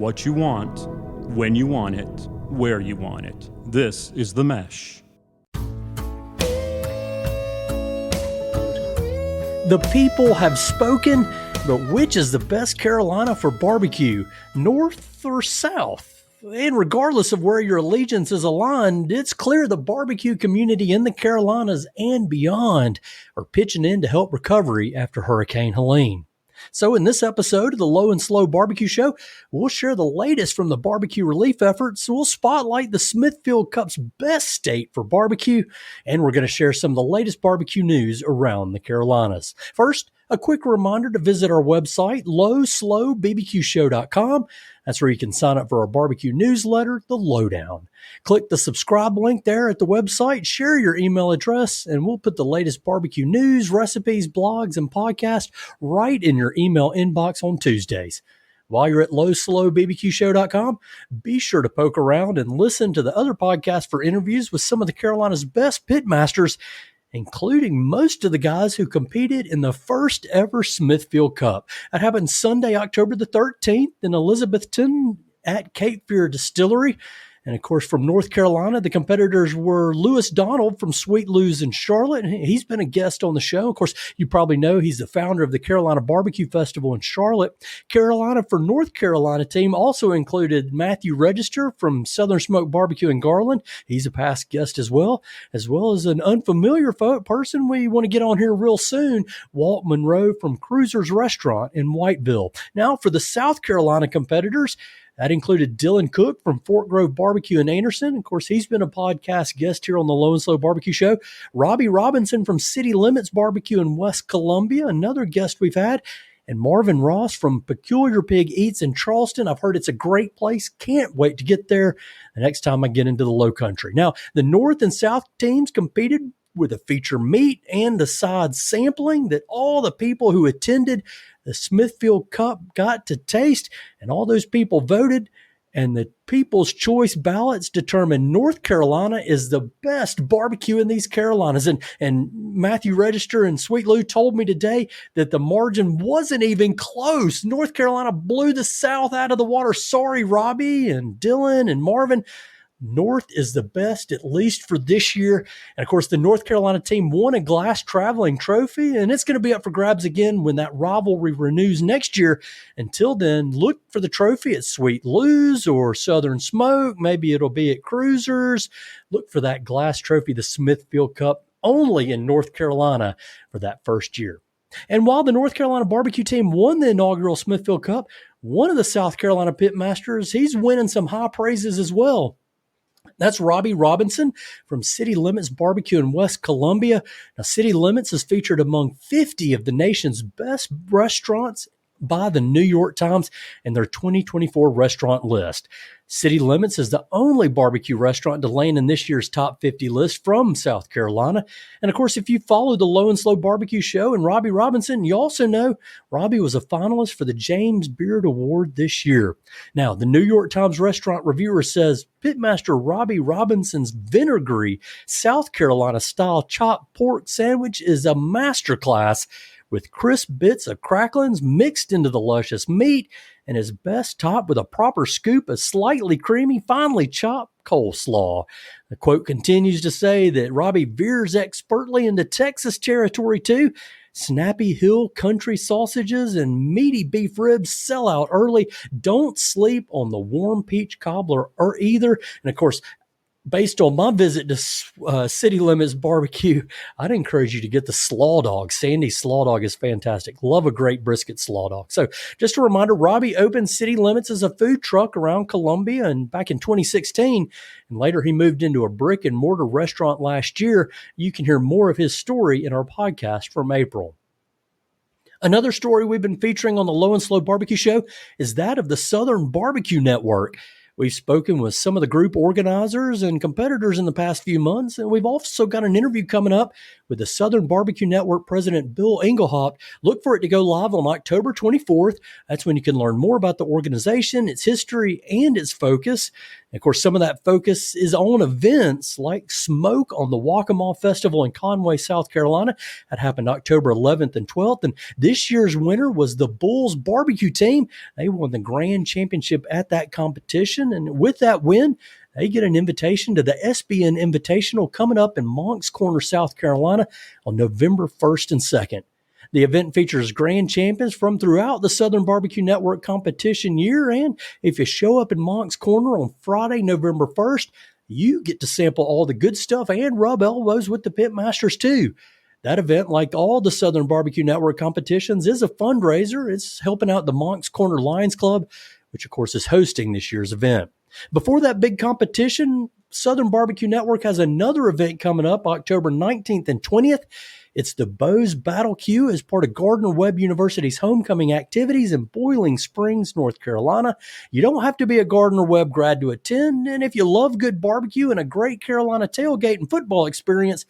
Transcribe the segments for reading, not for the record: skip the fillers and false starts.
what you want, when you want it, where you want it. This is The Mesh. The people have spoken, but which is the best Carolina for barbecue, north or south? And regardless of where your allegiance is aligned, it's clear the barbecue community in the Carolinas and beyond are pitching in to help recovery after Hurricane Helene. So in this episode of the Low and Slow Barbecue Show, we'll share the latest from the barbecue relief efforts. We'll spotlight the Smithfield Cup's best state for barbecue, and we're going to share some of the latest barbecue news around the Carolinas. First, a quick reminder to visit our website, lowslowbbqshow.com. That's where you can sign up for our barbecue newsletter, The Lowdown. Click the subscribe link there at the website, share your email address, and we'll put the latest barbecue news, recipes, blogs, and podcasts right in your email inbox on Tuesdays. While you're at lowslowbbqshow.com, be sure to poke around and listen to the other podcasts for interviews with some of the Carolina's best pitmasters, including most of the guys who competed in the first ever Smithfield Cup. That happened Sunday, October the 13th in Elizabethton at Cape Fear Distillery. And of course, from North Carolina, the competitors were Lewis Donald from Sweet Lou's in Charlotte. He's been a guest on the show. Of course, you probably know he's the founder of the Carolina Barbecue Festival in Charlotte. Carolina for North Carolina team also included Matthew Register from Southern Smoke Barbecue in Garland. He's a past guest as well as an unfamiliar person we want to get on here real soon, Walt Monroe from Cruiser's Restaurant in Whiteville. Now for the South Carolina competitors, that included Dylan Cook from Fort Grove Barbecue in Anderson. Of course, he's been a podcast guest here on the Low and Slow Barbecue Show. Robbie Robinson from City Limits Barbecue in West Columbia, another guest we've had. And Marvin Ross from Peculiar Pig Eats in Charleston. I've heard it's a great place. Can't wait to get there the next time I get into the Low Country. Now, the North and South teams competed with a feature meat and a side sampling that all the people who attended the Smithfield Cup got to taste, and all those people voted, and the People's Choice ballots determined North Carolina is the best barbecue in these Carolinas. And Matthew Register and Sweet Lou told me today that the margin wasn't even close. North Carolina blew the South out of the water. Sorry, Robbie and Dylan and Marvin. North is the best, at least for this year. And of course, the North Carolina team won a glass traveling trophy, and it's going to be up for grabs again when that rivalry renews next year. Until then, look for the trophy at Sweet Lou's or Southern Smoke. Maybe it'll be at Cruisers. Look for that glass trophy, the Smithfield Cup, only in North Carolina for that first year. And while the North Carolina barbecue team won the inaugural Smithfield Cup, one of the South Carolina pitmasters, he's winning some high praises as well. That's Robbie Robinson from City Limits Barbecue in West Columbia. Now, City Limits is featured among 50 of the nation's best restaurants by the New York Times in their 2024 restaurant list. City Limits is the only barbecue restaurant to land in this year's top 50 list from South Carolina. And of course, if you follow the Low and Slow Barbecue Show and Robbie Robinson, you also know Robbie was a finalist for the James Beard Award this year. Now, the New York Times restaurant reviewer says Pitmaster Robbie Robinson's vinegary South Carolina style chopped pork sandwich is a masterclass with crisp bits of cracklings mixed into the luscious meat, and is best topped with a proper scoop of slightly creamy, finely chopped coleslaw. The quote continues to say that Robbie veers expertly into Texas territory too. Snappy hill country sausages and meaty beef ribs sell out early. Don't sleep on the warm peach cobbler or either. And of course, based on my visit to City Limits Barbecue, I'd encourage you to get the slaw dog. Sandy's slaw dog is fantastic. Love a great brisket slaw dog. So just a reminder, Robbie opened City Limits as a food truck around Columbia and back in 2016. And later he moved into a brick and mortar restaurant last year. You can hear more of his story in our podcast from April. Another story we've been featuring on the Low and Slow Barbecue Show is that of the Southern Barbecue Network. We've spoken with some of the group organizers and competitors in the past few months, and we've also got an interview coming up with the Southern Barbecue Network President Bill Engelhaupt. Look for it to go live on October 24th. That's when you can learn more about the organization, its history, and its focus. And of course, some of that focus is on events like Smoke on the Waccamaw Festival in Conway, South Carolina. That happened October 11th and 12th. And this year's winner was the Bulls Barbecue Team. They won the grand championship at that competition. And with that win, they get an invitation to the SBN Invitational coming up in Moncks Corner, South Carolina on November 1st and 2nd. The event features grand champions from throughout the Southern Barbecue Network competition year. And if you show up in Moncks Corner on Friday, November 1st, you get to sample all the good stuff and rub elbows with the Pitmasters too. That event, like all the Southern Barbecue Network competitions, is a fundraiser. It's helping out the Moncks Corner Lions Club, which of course is hosting this year's event. Before that big competition, Southern Barbecue Network has another event coming up October 19th and 20th. It's the Bo's Battle Queue as part of Gardner-Webb University's homecoming activities in Boiling Springs, North Carolina. You don't have to be a Gardner-Webb grad to attend, and if you love good barbecue and a great Carolina tailgate and football experience,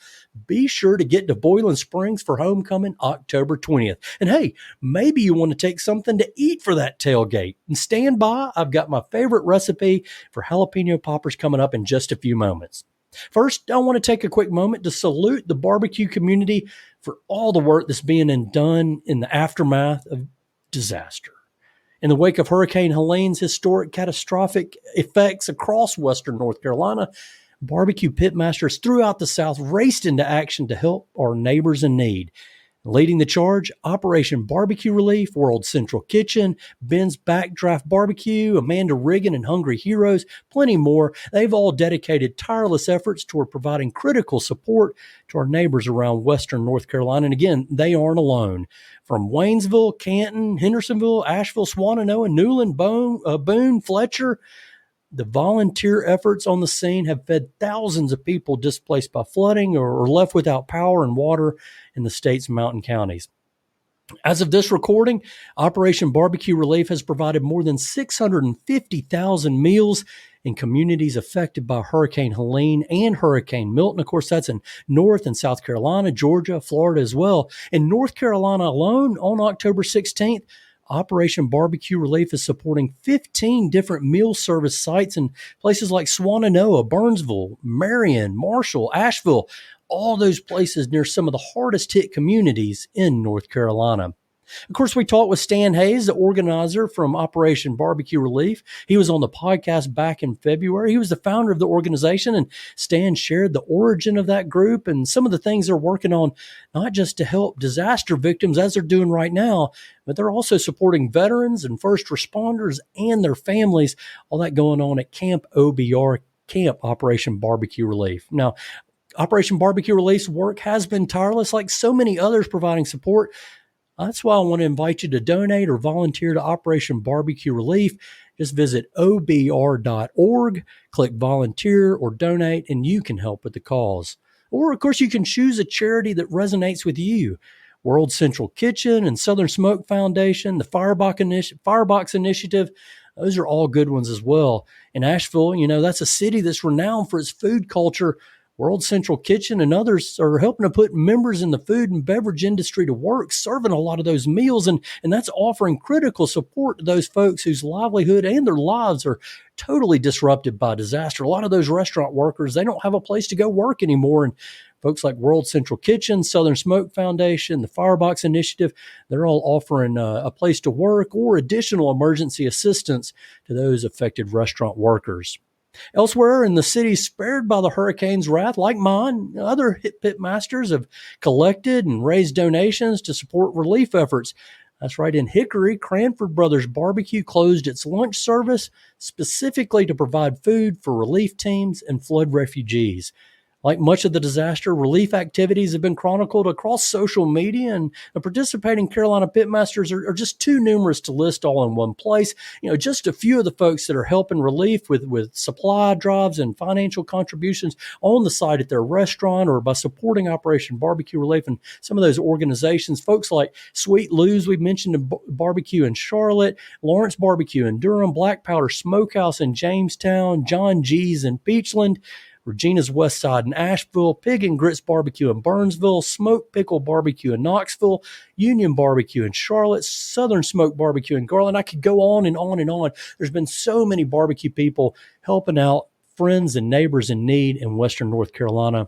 be sure to get to Boiling Springs for homecoming October 20th. And hey, maybe you want to take something to eat for that tailgate. And stand by, I've got my favorite recipe for jalapeno poppers coming up in just a few moments. First, I want to take a quick moment to salute the barbecue community for all the work that's being done in the aftermath of disaster. In the wake of Hurricane Helene's historic catastrophic effects across western North Carolina, barbecue pitmasters throughout the South raced into action to help our neighbors in need. Leading the charge, Operation Barbecue Relief, World Central Kitchen, Ben's Backdraft Barbecue, Amanda Riggin and Hungry Heroes, plenty more. They've all dedicated tireless efforts toward providing critical support to our neighbors around western North Carolina. And again, they aren't alone. From Waynesville, Canton, Hendersonville, Asheville, Swannanoa, Newland, Boone, Fletcher, the volunteer efforts on the scene have fed thousands of people displaced by flooding or left without power and water in the state's mountain counties. As of this recording, Operation Barbecue Relief has provided more than 650,000 meals in communities affected by Hurricane Helene and Hurricane Milton. Of course, that's in North and South Carolina, Georgia, Florida as well. In North Carolina alone, on October 16th, Operation Barbecue Relief is supporting 15 different meal service sites in places like Swannanoa, Burnsville, Marion, Marshall, Asheville, all those places near some of the hardest hit communities in North Carolina. Of course, we talked with Stan Hayes, the organizer from Operation Barbecue Relief. He was on the podcast back in February. He was the founder of the organization, and Stan shared the origin of that group and some of the things they're working on, not just to help disaster victims as they're doing right now, but they're also supporting veterans and first responders and their families, all that going on at Camp OBR, Camp Operation Barbecue Relief. Now, Operation Barbecue Relief's work has been tireless, like so many others providing support. That's why I want to invite you to donate or volunteer to Operation Barbecue Relief. Just visit obr.org, click volunteer or donate, and you can help with the cause. Or, of course, you can choose a charity that resonates with you. World Central Kitchen and Southern Smoke Foundation, the Firebox Initiative, those are all good ones as well. In Asheville, that's a city that's renowned for its food culture. World Central Kitchen and others are helping to put members in the food and beverage industry to work, serving a lot of those meals, and that's offering critical support to those folks whose livelihood and their lives are totally disrupted by disaster. A lot of those restaurant workers, they don't have a place to go work anymore, and folks like World Central Kitchen, Southern Smoke Foundation, the Firebox Initiative, they're all offering a place to work or additional emergency assistance to those affected restaurant workers. Elsewhere in the cities spared by the hurricane's wrath, like mine, other pitmasters have collected and raised donations to support relief efforts. That's right, in Hickory, Cranford Brothers Barbecue closed its lunch service specifically to provide food for relief teams and flood refugees. Like much of the disaster, relief activities have been chronicled across social media, and the participating Carolina Pitmasters are just too numerous to list all in one place. Just a few of the folks that are helping relief with supply drives and financial contributions on the site at their restaurant or by supporting Operation Barbecue Relief and some of those organizations. Folks like Sweet Lou's, we mentioned, in Barbecue in Charlotte, Lawrence Barbecue in Durham, Black Powder Smokehouse in Jamestown, John G's in Peachland, Regina's West Side in Asheville, Pig and Grits Barbecue in Burnsville, Smoked Pickle Barbecue in Knoxville, Union Barbecue in Charlotte, Southern Smoked Barbecue in Garland. I could go on and on and on. There's been so many barbecue people helping out friends and neighbors in need in Western North Carolina.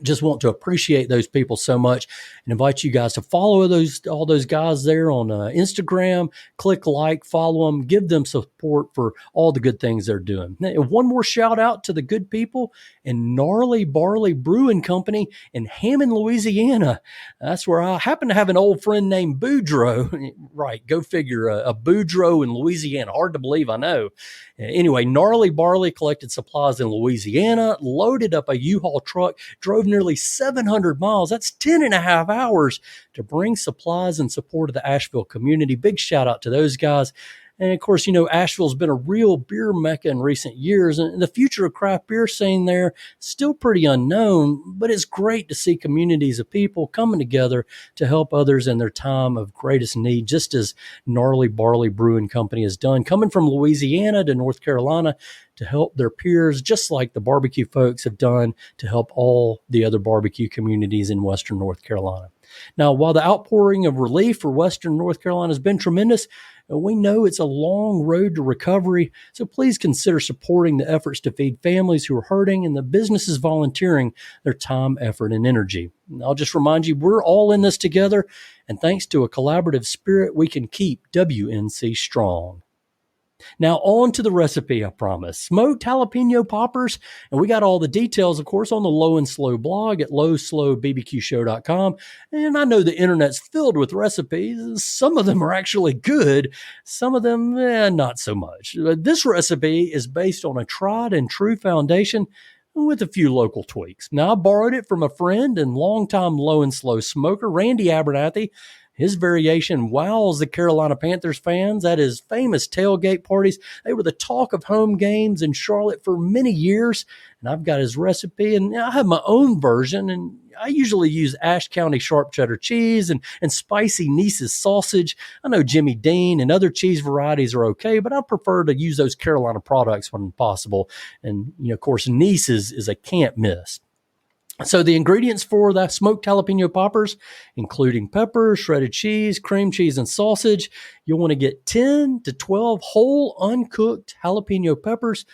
Just want to appreciate those people so much and invite you guys to follow all those guys there on Instagram. Click like, follow them, give them support for all the good things they're doing. Now, one more shout out to the good people in Gnarly Barley Brewing Company in Hammond, Louisiana. That's where I happen to have an old friend named Boudreaux. Right, go figure, a Boudreaux in Louisiana. Hard to believe, I know. Anyway, Gnarly Barley collected supplies in Louisiana, loaded up a U-Haul truck, drove nearly 700 miles. That's 10 and a half hours to bring supplies in support of the Asheville community. Big shout out to those guys. And of course, Asheville's been a real beer mecca in recent years, and the future of craft beer scene there is still pretty unknown, but it's great to see communities of people coming together to help others in their time of greatest need, just as Gnarly Barley Brewing Company has done, coming from Louisiana to North Carolina to help their peers, just like the barbecue folks have done to help all the other barbecue communities in Western North Carolina. Now, while the outpouring of relief for Western North Carolina has been tremendous, we know it's a long road to recovery, so please consider supporting the efforts to feed families who are hurting and the businesses volunteering their time, effort, and energy. And I'll just remind you, we're all in this together, and thanks to a collaborative spirit, we can keep WNC strong. Now, on to the recipe, I promise. Smoked jalapeno poppers, and we got all the details, of course, on the Low and Slow blog at lowslowbbqshow.com. And I know the internet's filled with recipes. Some of them are actually good. Some of them, not so much. This recipe is based on a tried and true foundation with a few local tweaks. Now, I borrowed it from a friend and longtime Low and Slow smoker, Randy Abernathy. His variation wows the Carolina Panthers fans at his famous tailgate parties. They were the talk of home games in Charlotte for many years, and I've got his recipe, and I have my own version, and I usually use Ashe County sharp cheddar cheese and spicy Nice's sausage. I know Jimmy Dean and other cheese varieties are okay, but I prefer to use those Carolina products when possible, and of course, Nice's is a can't miss. So the ingredients for the smoked jalapeno poppers, including pepper, shredded cheese, cream cheese, and sausage, you'll want to get 10 to 12 whole uncooked jalapeno peppers.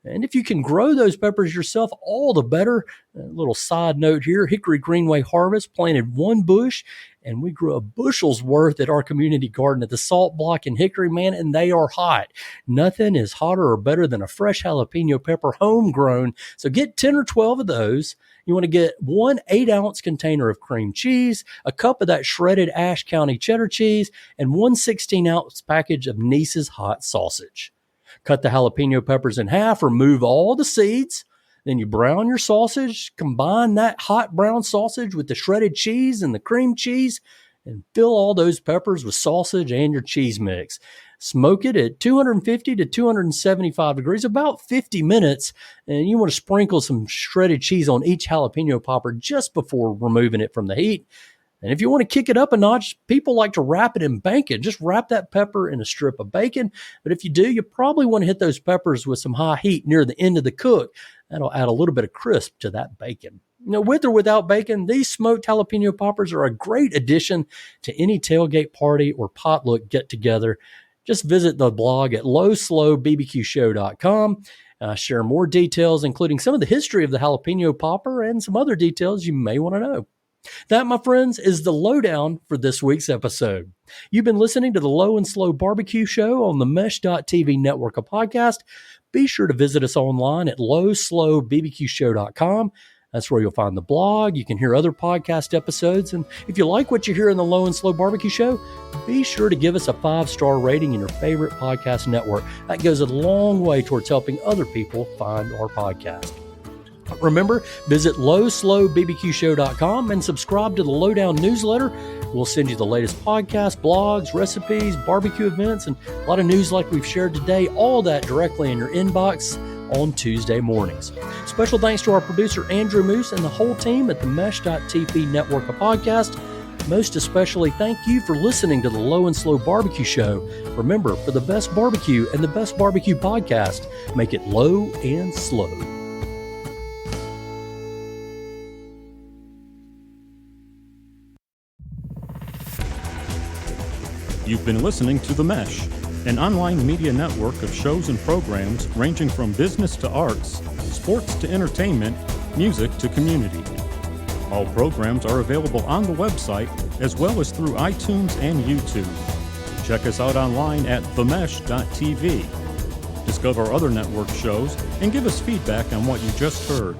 And if you can grow those peppers yourself, all the better. A little side note here, Hickory Greenway Harvest planted one bush, and we grew a bushel's worth at our community garden at the Salt Block in Hickory, man, and they are hot. Nothing is hotter or better than a fresh jalapeno pepper homegrown. So get 10 or 12 of those. You want to get 1 8-ounce container of cream cheese, a cup of that shredded Ashe County cheddar cheese, and 1 16-ounce package of Nice's hot sausage. Cut the jalapeno peppers in half, remove all the seeds. Then you brown your sausage, combine that hot brown sausage with the shredded cheese and the cream cheese, and fill all those peppers with sausage and your cheese mix. Smoke it at 250 to 275 degrees, about 50 minutes, and you want to sprinkle some shredded cheese on each jalapeno popper just before removing it from the heat. And if you want to kick it up a notch, people like to wrap it in bacon. Just wrap that pepper in a strip of bacon. But if you do, you probably want to hit those peppers with some high heat near the end of the cook. That'll add a little bit of crisp to that bacon. With or without bacon, these smoked jalapeno poppers are a great addition to any tailgate party or potluck get-together. Just visit the blog at lowslowbbqshow.com. I share more details, including some of the history of the jalapeno popper and some other details you may want to know. That, my friends, is the lowdown for this week's episode. You've been listening to the Low and Slow Barbecue Show on the Mesh.tv network of podcasts. Be sure to visit us online at lowslowbbqshow.com. That's where you'll find the blog. You can hear other podcast episodes. And if you like what you hear in the Low and Slow Barbecue Show, be sure to give us a 5-star rating in your favorite podcast network. That goes a long way towards helping other people find our podcast. Remember, visit lowslowbbqshow.com and subscribe to the Lowdown newsletter. We'll send you the latest podcasts, blogs, recipes, barbecue events, and a lot of news like we've shared today. All that directly in your inbox on Tuesday mornings. Special thanks to our producer, Andrew Moose, and the whole team at the Mesh.tv network of podcasts. Most especially, thank you for listening to the Low and Slow Barbecue Show. Remember, for the best barbecue and the best barbecue podcast, make it low and slow. You've been listening to The Mesh, an online media network of shows and programs ranging from business to arts, sports to entertainment, music to community. All programs are available on the website as well as through iTunes and YouTube. Check us out online at themesh.tv. Discover other network shows and give us feedback on what you just heard.